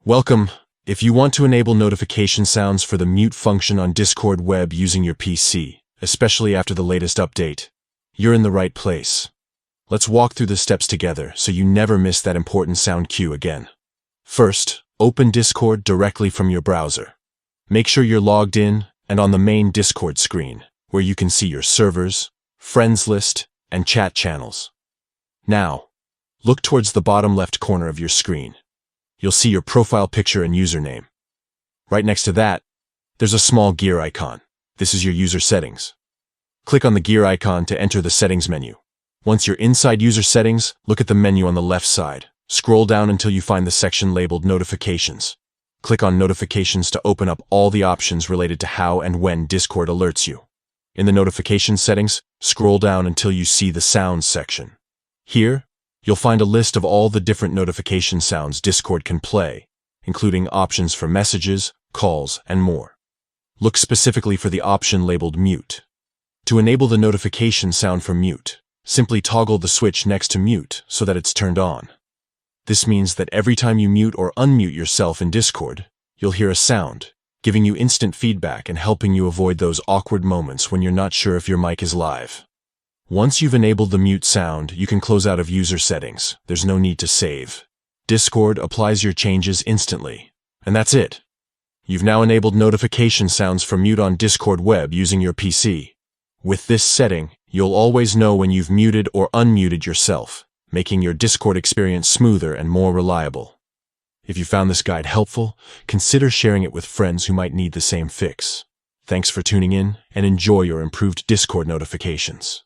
Welcome. If you want to enable notification sounds for the mute function on Discord web using your PC, especially after the latest update, you're in the right place. Let's walk through the steps together so you never miss that important sound cue again. First, open Discord directly from your browser. Make sure you're logged in and on the main Discord screen, where you can see your servers, friends list, and chat channels. Now, look towards the bottom left corner of your screen. You'll see your profile picture and username. Right next to that, there's a small gear icon. This is your user settings. Click on the gear icon to enter the settings menu. Once you're inside user settings, look at the menu on the left side. Scroll down until you find the section labeled Notifications. Click on Notifications to open up all the options related to how and when Discord alerts you. In the notification settings, scroll down until you see the Sounds section. Here, you'll find a list of all the different notification sounds Discord can play, including options for messages, calls, and more. Look specifically for the option labeled Mute. To enable the notification sound for mute, simply toggle the switch next to mute so that it's turned on. This means that every time you mute or unmute yourself in Discord, you'll hear a sound, giving you instant feedback and helping you avoid those awkward moments when you're not sure if your mic is live. Once you've enabled the mute sound, you can close out of user settings. There's no need to save. Discord applies your changes instantly. And that's it. You've now enabled notification sounds for mute on Discord web using your PC. With this setting, you'll always know when you've muted or unmuted yourself, making your Discord experience smoother and more reliable. If you found this guide helpful, consider sharing it with friends who might need the same fix. Thanks for tuning in, and enjoy your improved Discord notifications.